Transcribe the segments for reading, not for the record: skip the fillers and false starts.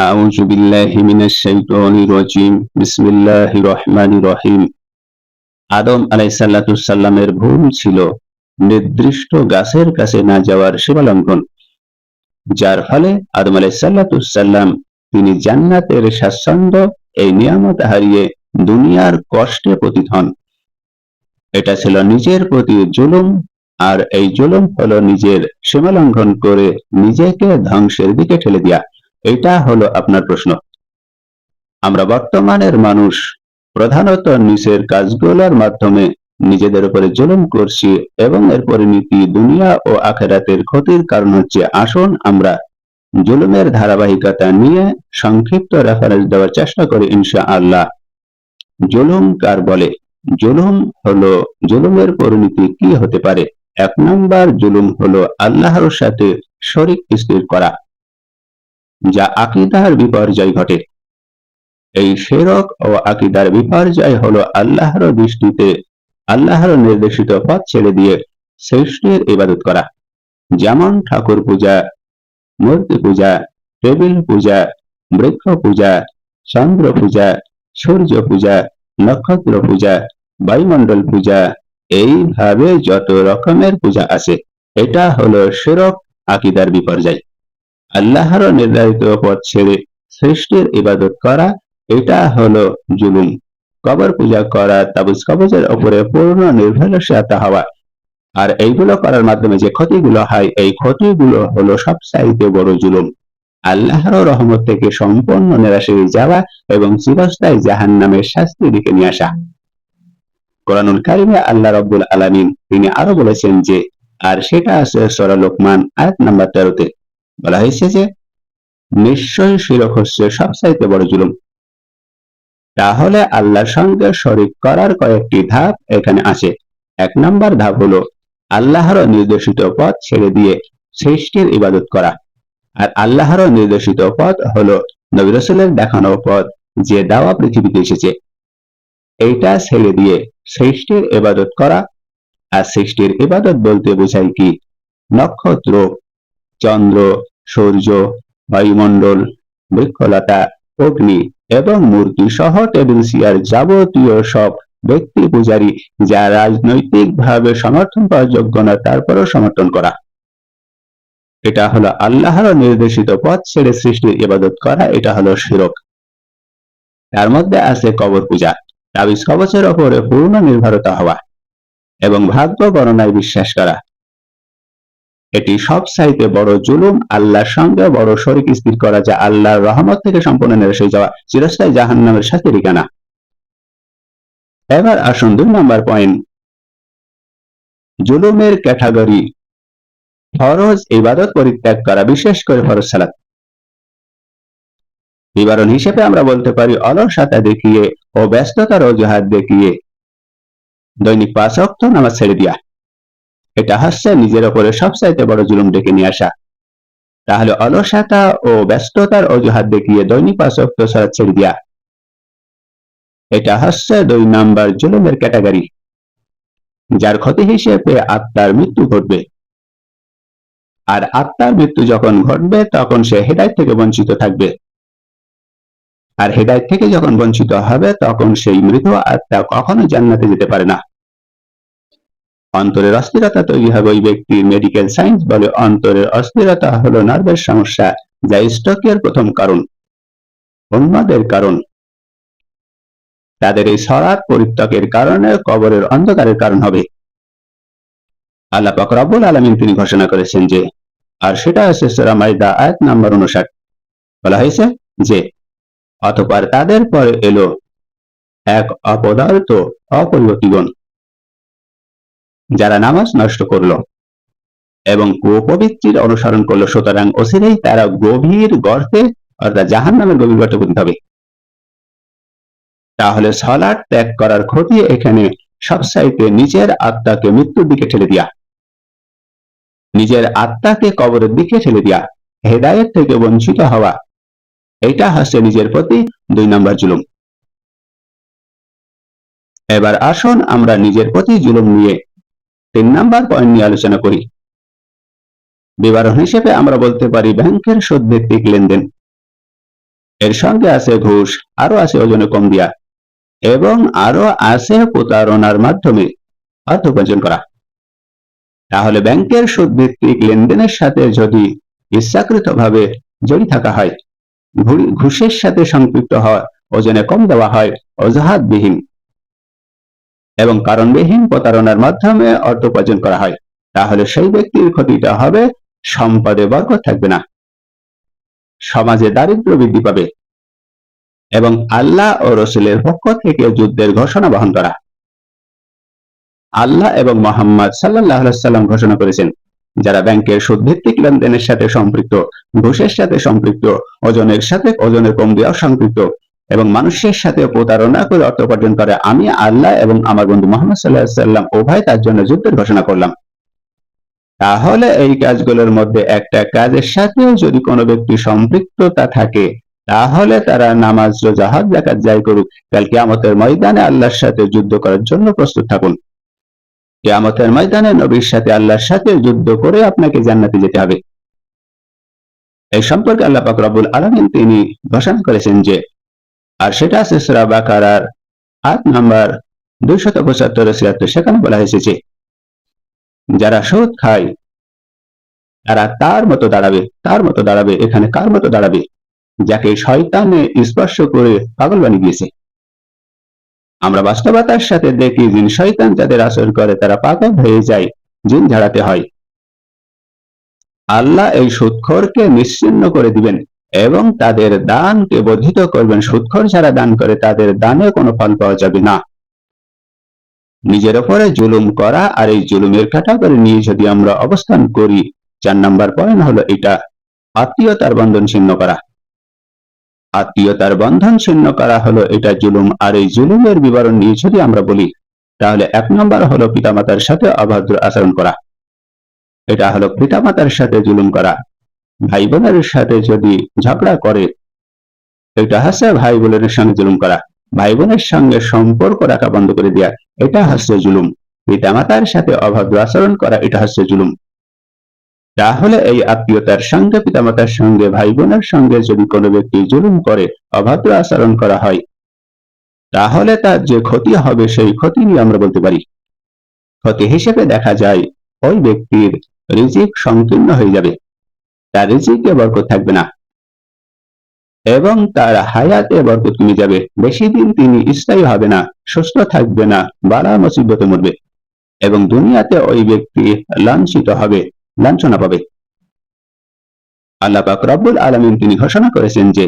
আউযু বিল্লাহি মিনাশ শাইতানির রাজিম। বিসমিল্লাহির রহমানির রহিম। আদম আলাইহিস সালামের ভুল ছিল নির্দিষ্ট গাছের কাছে না যাওয়ার সীমালঙ্ঘন, যার ফলে আদম আলাইহিস সালাম তিনি জান্নাতের স্বাচ্ছন্দ্য এই নিয়ামত হারিয়ে দুনিয়ার কষ্টে পতিত হন। এটা ছিল নিজের প্রতি জুলুম, আর এই জুলুম হলো নিজের সীমালঙ্ঘন করে নিজেকে ধ্বংসের দিকে ঠেলে দেয়া। এটা হলো আপনার প্রশ্ন। আমরা বর্তমানের মানুষ প্রধানত নিচের কাজগুলোর মাধ্যমে নিজেদের উপরে জুলুম করছি এবং এর পরিণতি দুনিয়া ও আখেরাতের ক্ষতির কারণ হচ্ছে। আসুন আমরা জুলুমের ধারাবাহিকতা নিয়ে সংক্ষিপ্ত রেফারেন্স দেওয়ার চেষ্টা করি ইনশাআল্লাহ। জুলুম কার বলে? জুলুমের পরিণতি কি হতে পারে? 1 নম্বর জুলুম হলো আল্লাহর সাথে শরীক স্থির করা, যা আকীদার বিপর্যয় ঘটে। এই শিরক ও আকীদার বিপর্যয় হলো আল্লাহর দৃষ্টিতে আল্লাহর নির্দেশিত পথ ছেড়ে দিয়ে সৃষ্টির ইবাদত করা, যেমন ঠাকুর পূজা, মূর্তি পূজা, টেবিল পূজা, বৃক্ষ পূজা, চন্দ্র পূজা, সূর্য পূজা, নক্ষত্র পূজা, বায়ুমণ্ডল পূজা, এইভাবে যত রকমের পূজা আছে, এটা হলো শিরক, আকীদার বিপর্যয়। আল্লাহর নির্ধারিত পথ ছেড়ে সৃষ্টির ইবাদত করা, এটা হলো জুলুম। কবর পূজা করা, তাবিজ কবজের উপরে পূর্ণ নির্ভরশীলতা হওয়া, আর এইগুলো করার মাধ্যমে যে ক্ষতিগুলো হয়, এই ক্ষতিগুলো হলো সবচাইতে বড় জুলুম। আল্লাহর রহমত থেকে সম্পূর্ণ নিরাশে যাওয়া এবং চিরস্থায়ী জাহান্নামের শাস্তির দিকে নিয়ে আসা। কোরআনুল কারিমে আল্লাহ রাব্বুল আলামিন তিনি আরো বলেছেন যে, আর সেটা আছে সূরা লোকমান আয়াত নাম্বার 13-তে বলা হয়েছে যে, নিশ্চয়ই শিরক হচ্ছে সবচাইতে বড় জুলুম। তাহলে আল্লাহর সঙ্গে শরীক করার কয়েকটি ধাপ এখানে আছে। 1 নম্বর ধাপ হলো আল্লাহর নির্দেশিত পথ ছেড়ে দিয়ে সৃষ্টির ইবাদত করা। আর আল্লাহর নির্দেশিত পথ হলো নবী রাসূলের দেখানো পথ, যে দাওয়া পৃথিবীতে এসেছে। এইটা ছেড়ে দিয়ে সৃষ্টির ইবাদত করা। আর সৃষ্টির ইবাদত বলতে বোঝায় কি? নক্ষত্র, চন্দ্র, সূর্য, বায়ুমণ্ডল, বৃক্ষলতা, অগ্নি এবং মূর্তি সহ টেবিল চেয়ার যাবতীয় সব ব্যক্তি পূজারী যা রাজনৈতিকভাবে সমর্থন পাওয়ার যোগ্য না, তারপরেও সমর্থন করা। এটা হলো আল্লাহর নির্দেশিত পথ ছেড়ে সৃষ্টির ইবাদত করা, এটা হলো শিরক। তার মধ্যে আছে কবর পূজা, তাবিজ কবচের উপরে পূর্ণ নির্ভরতা হওয়া এবং ভাগ্য গণনায় বিশ্বাস করা। এটি সবচাইতে বড় জুলুম, আল্লাহর সঙ্গে বড় শরীক স্থির করা, যা আল্লাহর রহমত থেকে সম্পূর্ণ নিরাশ হয়ে যাওয়া, চিরস্থায়ী জাহান্নামের শাস্তির ঠিকানা। এবার আসুন 2 নম্বর পয়েন্ট, জুলুমের ক্যাটাগরি। ফরজ ইবাদত পরিত্যাগ করা, বিশেষ করে ফরজ সালাত। বিবরণ হিসেবে আমরা বলতে পারি অলসতা দেখিয়ে ও ব্যস্ততার অজুহাত দেখিয়ে দৈনিক 5 ওয়াক্ত নামাজ ছেড়ে দিয়া। এটা হচ্ছে নিজের উপরে সবচাইতে বড় জুলুম ডেকে নিয়ে আসা। তাহলে অলসতা ও ব্যস্ততার অজুহাত দেখিয়ে দৈনিক 5 ওয়াক্ত সালাত ছেড়ে দিয়া, এটা হচ্ছে 2 নম্বর জুলুমের ক্যাটাগরি, যার ক্ষতি হিসেবে আত্মার মৃত্যু ঘটবে। আর আত্মার মৃত্যু যখন ঘটবে, তখন সে হেদায়েত থেকে বঞ্চিত থাকবে। আর হেদায়েত থেকে যখন বঞ্চিত হবে, তখন সেই মৃত আত্মা কখনো জান্নাতে যেতে পারে না। অন্তরের অস্থিরতা তৈরি হবে ওই ব্যক্তির। মেডিকেল সায়েন্স বলে অন্তরের অস্থিরতা হলো নার্ভের সমস্যা, যা স্ট্রোকের প্রথম কারণ, উন্মাদের কারণ। তাদের এই সালাত পরিত্যাগের কারণে কবরের অন্ধকারের কারণ হবে। আল্লাহ পাক রব্বুল আলামিন তিনি ঘোষণা করেছেন যে, আর সেটা আছে সূরা মাইদা আয়াত নাম্বার 59, বলা হয়েছে যে, অতঃপর তাদের পরে এলো এক অপদার্থ অপরিবর্তীগণ, যারা নামাজ নষ্ট করলো এবং কুপবিত্তির অনুসরণ করলো, সুতরাং অচিরেই তারা গভীর গর্তে অর্থাৎ জাহান্নামের গভীর গর্তে পতিত হবে। তাহলে সালাত ত্যাগ করার ক্ষতি এখানে সবচাইতে নিজের আত্মাকে মৃত্যুর দিকে ঠেলে দিয়া, নিজের আত্মাকে কবরের দিকে ঠেলে দিয়া, হেদায়েত থেকে বঞ্চিত হওয়া, এটা হচ্ছে নিজের প্রতি 2 নম্বর জুলুম। এবার আসুন আমরা নিজের প্রতি জুলুম নিয়ে 3 নম্বর পয়েন্ট নিয়ে আলোচনা করি। বিবরণ হিসেবে আমরা বলতে পারি ব্যাংকের সুদ ভিত্তিক লেনদেন। এর সঙ্গে আছে ঘুষ, আরো আছে ওজনে কম দিয়া, এবং আরো আছে প্রতারণার মাধ্যমে অর্থ উপার্জন করা। তাহলে ব্যাংকের সুদ ভিত্তিক লেনদেনের সাথে যদি ইচ্ছাকৃতভাবে জড়িত থাকা হয়, ঘুষের সাথে সম্পৃক্ত হয়, ওজনে কম দেওয়া হয় অজুহাতবিহীন এবং কারণবিহীন প্রতারণার মাধ্যমে অর্থ উপার্জন করা হয়, তাহলে সেই ব্যক্তির ক্ষতিটা হবে সম্পদে বরকত থাকবে না, সমাজে দারিদ্র্য বৃদ্ধি পাবে এবং আল্লাহ ও রসুলের পক্ষ থেকে যুদ্ধের ঘোষণা বহন করা। আল্লাহ এবং মোহাম্মদ সাল্লাল্লাহু আলাইহি সাল্লাম ঘোষণা করেছেন, যারা ব্যাংকের সুদ ভিত্তিক লেনদেনের সাথে সম্পৃক্ত, ঘুষের সাথে সম্পৃক্ত, ওজনের কম দেওয়া সম্পৃক্ত এবং মানুষের সাথে প্রতারণা করে অর্থ উপার্জন করে, আমি আল্লাহ এবং আমার বন্ধু মোহাম্মদ সাল্লাল্লাহু আলাইহি সাল্লাম উভয় তার জন্য যুদ্ধের ঘোষণা করলাম। তাহলে এই কাজগুলোর মধ্যে একটা কাজের সাথে যদি কোনো ব্যক্তি সম্পৃক্ততা থাকে, তাহলে তারা নামাজ, রোজা, হজ, যাকাত যাই করুক, কাল কিয়ামতের ময়দানে আল্লাহর সাথে যুদ্ধ করার জন্য প্রস্তুত থাকুন। কিয়ামতের ময়দানে নবীর সাথে, আল্লাহর সাথে যুদ্ধ করে আপনাকে জান্নাতে যেতে হবে। এই সম্পর্কে আল্লাহ পাক রব্বুল আলামিন তিনি ঘোষণা করেছেন যে, আর সেটা আছে সূরা বাকারার আয়াত নাম্বার 275-76, সেখানে বলা হয়েছে যে, যারা সুদ খায় তারা তার মতো দাঁড়াবে। এখানে কার মতো দাঁড়াবে? যাকে শয়তানে স্পর্শ করে পাগল বানিয়ে দিয়েছে। আমরা বাস্তবতার সাথে দেখি, জিন শয়তান যাদের আসর করে তারা পাগল হয়ে যায়, জিন ঝাড়াতে হয়। আল্লাহ এই সুদখোরকে নিশ্চিহ্ন করে দিবেন এবং তাদের দানকে বর্ধিত করবেন। সুদখোর যারা দান করে তাদের দানে কোনো ফল পাওয়া যাবে না। নিজের উপরে জুলুম করা আর এই জুলুমের ক্যাটাগরি নিয়ে যদি আমরা অবস্থান করি, 4 নাম্বার পয়েন্ট হলো এটা, আত্মীয়তার বন্ধন ছিন্ন করা। আত্মীয়তার বন্ধন ছিন্ন করা হলো এটা জুলুম। আর এই জুলুমের বিবরণ নিয়ে যদি আমরা বলি, তাহলে 1 নম্বর হলো পিতামাতার সাথে অভদ্র আচরণ করা। এটা হলো পিতামাতার সাথে জুলুম করা। ভাই বোনের সাথে যদি ঝগড়া করে, এটা হচ্ছে ভাই বোনের সঙ্গে জুলুম করা। ভাই বোনের সঙ্গে সম্পর্ক রাখা বন্ধ করে দেয়া, এটা হচ্ছে জুলুম। পিতামাতার সাথে অভদ্র আচরণ করা, এটা হচ্ছে জুলুম। তাহলে এই আত্মীয়তার সঙ্গে, পিতামাতার সঙ্গে, ভাই বোনের সঙ্গে যদি কোনো ব্যক্তি জুলুম করে, অভদ্র আচরণ করা হয়, তাহলে তার যে ক্ষতি হবে সেই ক্ষতি নিয়ে আমরা বলতে পারি। ক্ষতি হিসেবে দেখা যায় ওই ব্যক্তির রিজিক সংকীর্ণ হয়ে যাবে, তার রিজিকে বরকত থাকবে না এবং তার হায়াতে বরকত কমে যাবে। বেশি দিন তিনি স্থায়ী হবে না, সুস্থ থাকবে না, বালা মুসিবতে মরবে এবং দুনিয়াতে ওই ব্যক্তি লাঞ্ছিত হবে, লাঞ্ছনা পাবে। আল্লাহ পাক রব্বুল আলামিন তিনি ঘোষণা করেছেন যে,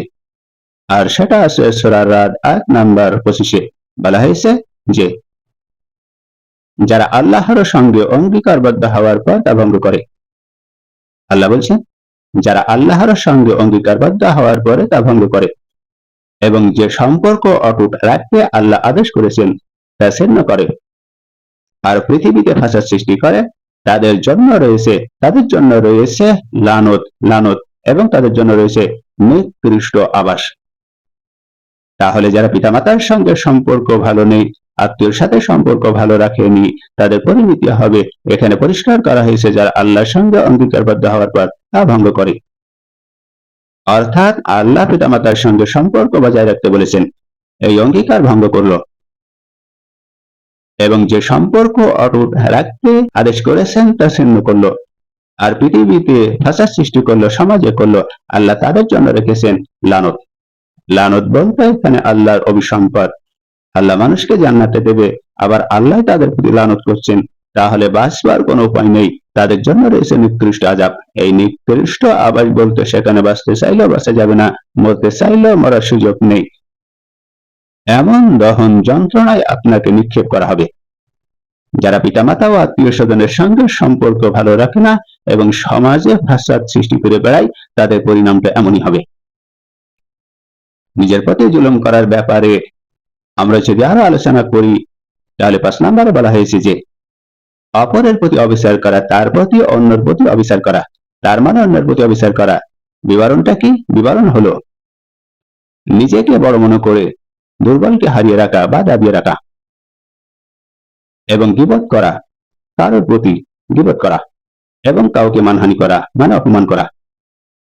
আর সেটা আছে সূরা রাদ আয়াত নাম্বার 25-এ বলা হয়েছে যে, যারা আল্লাহর সঙ্গে অঙ্গীকারবদ্ধ হওয়ার পর তা ভঙ্গ করে। আল্লাহ বলছেন, যারা আল্লাহর সঙ্গে অঙ্গীকারবদ্ধ হওয়ার পরে তা ভঙ্গ করে এবং যে সম্পর্ক অটুট রাখতে আল্লাহ আদেশ করেছেন তা ছিন্ন করে আর পৃথিবীতে ফাসাদ সৃষ্টি করে, তাদের জন্য রয়েছে লানত এবং তাদের জন্য রয়েছে নিকৃষ্ট আবাস। তাহলে যারা পিতামাতার সঙ্গে সম্পর্ক ভালো নেই, আত্মীয়র সাথে সম্পর্ক ভালো রাখেনি, তাদের পরিণতি হবে, এখানে পরিষ্কার করা হয়েছে, যারা আল্লাহর সঙ্গে অঙ্গীকারবদ্ধ হওয়ার পর তা ভঙ্গ করে। অর্থাৎ আল্লাহ পিতামাতার সঙ্গে সম্পর্ক বজায় রাখতে বলেছেন, এই অঙ্গীকার ভঙ্গ করলো এবং যে সম্পর্ক অটুট রাখতে আদেশ করেছেন তা ছিন্ন করলো আর পৃথিবীতে ফাসাদ সৃষ্টি করলো, সমাজে করলো, আল্লাহ তাদের জন্য রেখেছেন লানত। লানত বলতে এখানে আল্লাহর অভিসম্পাদ। আল্লাহ মানুষকে জান্নাতে দেবে, আবার আল্লাহ তাদের প্রতি লানত করছেন, তাহলে বাঁচবার কোনো উপায় নেই, তাদের জন্য রয়েছে নিকৃষ্ট আযাব। এই নিকৃষ্ট আবাস বলতে সেখানে বাঁচতে চাইলেও বাঁচা যাবে না, মরতে চাইলেও মরার সুযোগ নেই, এমন দহন যন্ত্রণায় আপনাকে নিক্ষেপ করা হবে। যারা পিতামাতা ও আত্মীয় স্বজনের সঙ্গে সম্পর্ক ভালো রাখে না এবং সমাজে ফাসাদ সৃষ্টি করে বেড়ায়, তাদের পরিণামটা এমনই হবে। নিজের প্রতি জুলুম করার ব্যাপারে আমরা যদি আরো আলোচনা করি, তাহলে 5 নম্বরে বলা হয়েছে যে, অপরের প্রতি অবিচার করা, তার প্রতি অন্যের প্রতি অবিচার করা, তার মানে অন্যের প্রতি অবিচার করা। বিবরণটা কি? বিবরণ হলো নিজেকে বড় মনে করে দুর্বলকে হারিয়ে রাখা বা দাবিয়ে রাখা এবং গীবত করা, কারোর প্রতি গীবত করা এবং কাউকে মানহানি করা মানে অপমান করা।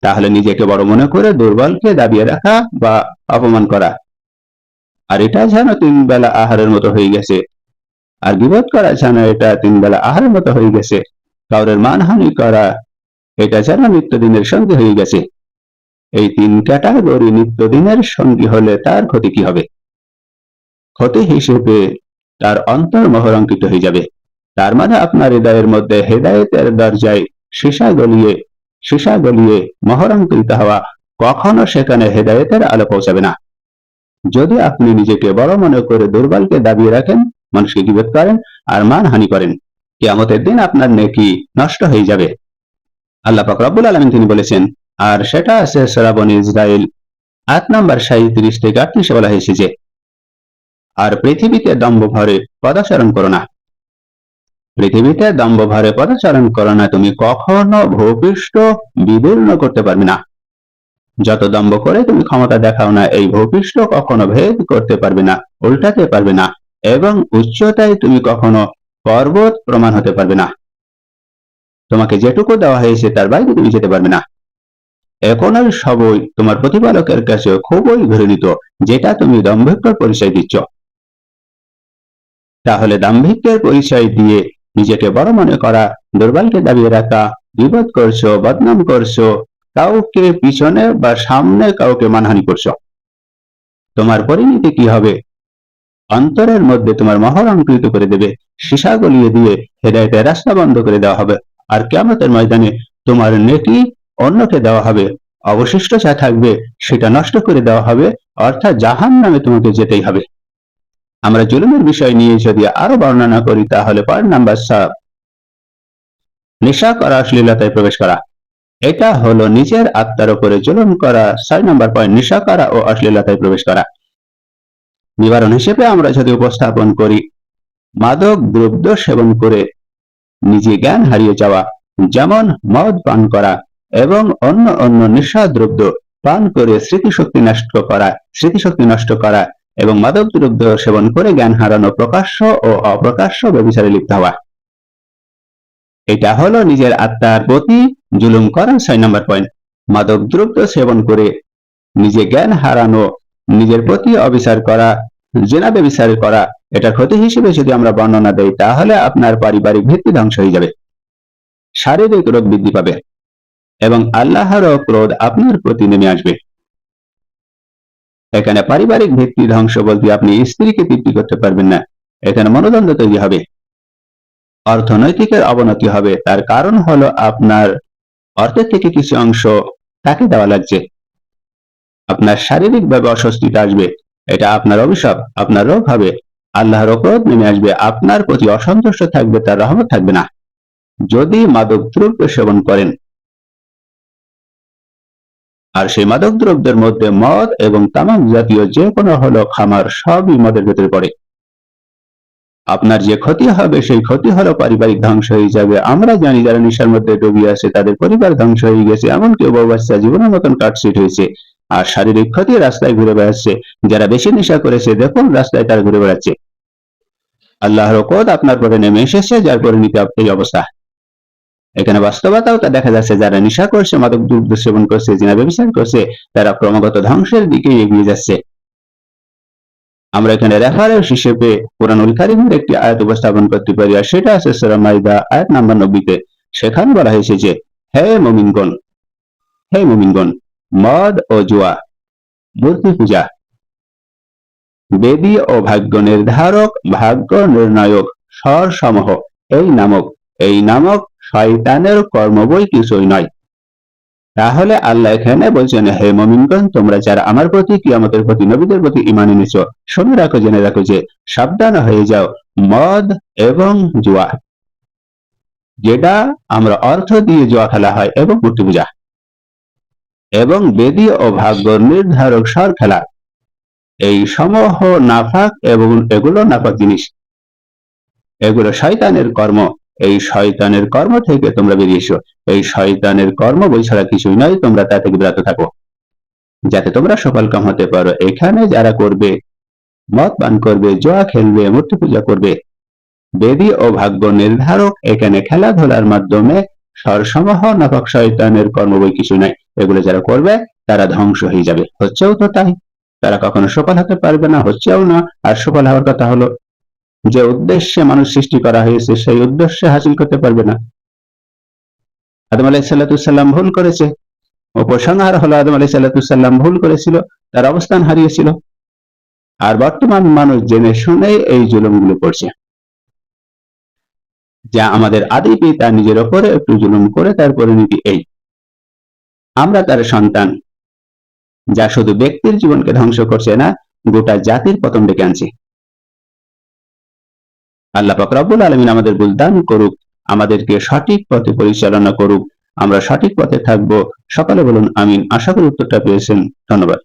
তাহলে নিজেকে বড় মনে করে দুর্বলকে দাবিয়ে রাখা বা অপমান করা। আর এটা যেন 3 বেলা আহারের মতো হয়ে গেছে। আর গীবত করা যেন এটা 3 বেলা আহারের মতো হয়ে গেছে। কাউরের মানহানি করা এটা যেন নিত্যদিনের সঙ্গী হয়ে গেছে। এই 3 ক্যাটাগরি নিত্যদিনের সঙ্গী হলে তার ক্ষতি কি হবে? ক্ষতি হিসেবে তার অন্তর মোহরাঙ্কিত হয়ে যাবে। তার মানে আপনার হৃদয়ের মধ্যে হেদায়েতের দরজায় সীসা গলিয়ে মোহরাঙ্কিত হওয়া, কখনো সেখানে হেদায়েতের আলো পৌঁছাবে না। যদি আপনি নিজেকে বড় মনে করে দুর্বলকে দাবিয়ে রাখেন, মানুষকে গীবত করেন আর মানহানি করেন, কিয়ামতের দিন আপনার নেকি নষ্ট হয়ে যাবে। আল্লাহ পাক রব্বুল আলামিন তিনি বলেছেন, আর সেটা আছে সূরা বনী ইসরাইল আয়াত নাম্বার 37 থেকে 38 বলা হয়েছে যে, আর পৃথিবীতে দম্ভ ভরে পদাচরণ করো না। পৃথিবীতে দম্ভ ভরে পদাচরণ করো না, তুমি কখনো ভূপৃষ্ঠ বিদীর্ণ করতে পারবে না। যত দম্ভ করে তুমি ক্ষমতা দেখাও না, এই ভূপৃষ্ঠ কখনো ভেদ করতে পারবে না, উল্টাতে পারবে না, এবং উচ্চতায় তুমি কখনো পর্বত প্রমাণ হতে পারবে না। তোমাকে যেটুকু দেওয়া হয়েছে তার বাইরে তুমি যেতে পারবে না। এখন আর সবই তোমার প্রতিপালকের কাছে খুবই ঘৃণিত, যেটা তুমি দাম্ভিক্যের পরিচয় দিচ্ছ। তাহলে দাম্ভিক্যের পরিচয় দিয়ে নিজেকে বড় মনে করা, দুর্বলকে দাবিয়ে রাখা, বিপদ করছো, বদনাম করছো, কাউকে পিছনে বা সামনে কাউকে মানহানি করছো, তোমার পরিণতি কি হবে? অন্তরের মধ্যে তোমার মোহর অঙ্কিত করে দেবে, সীসা গলিয়ে দিয়ে হেদায়েতের রাস্তা বন্ধ করে দেওয়া হবে। আর কিয়ামতের ময়দানে তোমার নেকি অন্যকে দেওয়া হবে, অবশিষ্ট যা থাকবে সেটা নষ্ট করে দেওয়া হবে, অর্থাৎ জাহান্নামে তোমাকে যেতেই হবে। আমরা জুলুমের বিষয় নিয়ে যদি আরো বর্ণনা করি, তাহলে পয়েন্ট নাম্বার 7, নেশা করা, অশ্লীলতায় প্রবেশ করা। এটা হলো নিজের আত্মার উপরে জুলুম করা। 6 নম্বর পয়েন্ট, নেশা করা ও অশ্লীলতায় প্রবেশ করা। নিবারণ হিসেবে আমরা যদি উপস্থাপন করি, মাদক দ্রব্য সেবন করে নিজে জ্ঞান হারিয়ে যাওয়া, যেমন মদ পান করা এবং অন্য নেশা দ্রব্য পান করে স্মৃতিশক্তি নষ্ট করা এবং মাদক দ্রব্য সেবন করে জ্ঞান হারানো, প্রকাশ্য ও অপ্রকাশ্য ব্যভিচারে লিপ্ত হওয়া। এটা হলো নিজের আত্মার প্রতি জুলুম করা। 6 নম্বর পয়েন্ট, মাদক দ্রব্য সেবন করে নিজে জ্ঞান হারানো, নিজের প্রতি অবিচার করা, জিনা ব্যভিচার করা। এটার ক্ষতি হিসেবে যদি আমরা বর্ণনা দেই, তাহলে আপনার পারিবারিক ভিত্তি ধ্বংস হয়ে যাবে, শারীরিক রোগ বৃদ্ধি পাবে এবং আল্লাহর ক্রোধ আপনার প্রতি নেমে আসবে। এখানে পারিবারিক ভিত্তি ধ্বংস বলতে আপনি স্ত্রীকে তৃপ্তি করতে পারবেন না, এখানে মনোদ্বন্দ্ব তৈরি হবে, অর্থনৈতিকের অবনতি হবে। তার কারণ হলো আপনার অর্থের থেকে কিছু অংশ তাকে দেওয়া লাগছে। আপনার শারীরিকভাবে অস্বস্তিটা আসবে, এটা আপনার অভিশাপ, আপনার রোগ হবে, আল্লাহর ক্রোধ নেমে আসবে, আপনার প্রতি অসন্তুষ্ট থাকবে, তার রহমত থাকবে না। যদি মাদক দ্রব্য সেবন করেন, আর সেই মাদক দ্রব্যের মধ্যে মদ এবং তামাক জাতীয় যে কোনো হলো খামার, সবই মদের ভেতরে পড়ে, আপনার যে ক্ষতি হবে সেই ক্ষতি হলো পারিবারিক ধ্বংস হয়ে যাবে। আমরা জানি যারা নেশার মধ্যে ডুবে আছে তাদের পরিবার ধ্বংস হয়ে গেছে, এমনকি বউ বাচ্চা জীবনের মতন কাটছিট হয়েছে। আর শারীরিক ক্ষতি, রাস্তায় ঘুরে বেড়াচ্ছে, যারা বেশি নেশা করেছে দেখুন রাস্তায় তারা ঘুরে বেড়াচ্ছে। আল্লাহর ক্রোধ আপনার পরে নেমে এসেছে, যার পরিণতি এই অবস্থা। এখানে বাস্তবতাও তা দেখা যাচ্ছে, যারা নেশা করছে, মাদক দ্রব্য সেবন করছে, জিনা ব্যভিচার করছে, তারা ক্রমাগত ধ্বংসের দিকে এগিয়ে যাচ্ছে। আমরা এখানে রেফারেন্স হিসেবে কুরআনুল কারীমের একটি আয়াত উপস্থাপন করতে পারি, আর সেটা আছে সূরা মাইদা আয়াত নাম্বার 90-তে। সেখানে বলা হয়েছে যে, হে মুমিনগণ, মদ ও জুয়া, মূর্তি পূজা, বেদী ও ভাগ্য নির্ধারক, ভাগ্য নির্ণায়ক স্বরসমূহ এই নামক শয়তানের কর্ম বই কিছুই নয়। তাহলে আল্লাহ এখানে বলছেন, হে মুমিনগণ, তোমরা যারা আমার প্রতি, কিয়ামতের প্রতি, নবীদের প্রতি ঈমান এনেছো, শুনে রাখো, জেনে রাখো যে সাবধান হয়ে যাও মদ এবং জুয়া, যেটা আমরা অর্থ দিয়ে জুয়া খেলা হয়, এবং মূর্তি পূজা, এবং বেদী ও ভাগ্য নির্ধারক স্বর খেলা, এই সমূহ নাফাক, এবং এগুলো নাফাক জিনিস, এগুলো শয়তানের কর্ম। এই শয়তানের কর্ম থেকে তোমরা বেরিয়ে এসো। এই শয়তানের কর্ম বই ছাড়া কিছুই নয়, তোমরা তা থেকে বিরত থাকো, যাতে তোমরা সফল কাম হতে পারো। এখানে যারা করবে, মদ পান করবে, জুয়া খেলবে, মূর্তি পূজা করবে, বেদী ও ভাগ্য নির্ধারক, এখানে খেলাধুলার মাধ্যমে স্বরসমূহ নাফাক শয়তানের কর্ম বই কিছু নয়। এগুলো যারা করবে তারা ধ্বংস হয়ে যাবে। হচ্ছেও তো তাই, তারা কখনো সফল হতে পারবে না, হচ্ছেও না। আর সফল হওয়ার কথা হলো, যে উদ্দেশ্যে মানুষ সৃষ্টি করা হয়েছে সেই উদ্দেশ্যে হাসিল করতে পারবে না। আদম আলাইহিস সালাম ভুল করেছে, উপসংহার হলো আদম আলাইহিস সালাম ভুল করেছিল, তার অবস্থান হারিয়েছিল। আর বর্তমান মানুষ জেনে শুনে এই জুলুমগুলো করছে, যা আমাদের আদি পিতা নিজের ওপরে একটু জুলুম করে তার পরিণতি এই। আমরা তার সন্তান, যা শুধু ব্যক্তির জীবনকে ধ্বংস করছে না, গোটা জাতির পতন ডেকে আনছে। আল্লাহ পাক রব্বুল আলামিন আমাদের বুঝদান করুক, আমাদেরকে সঠিক পথে পরিচালনা করুক, আমরা সঠিক পথে থাকবো। সকলে বলুন আমিন। আশা করি উত্তরটা পেয়েছেন। ধন্যবাদ।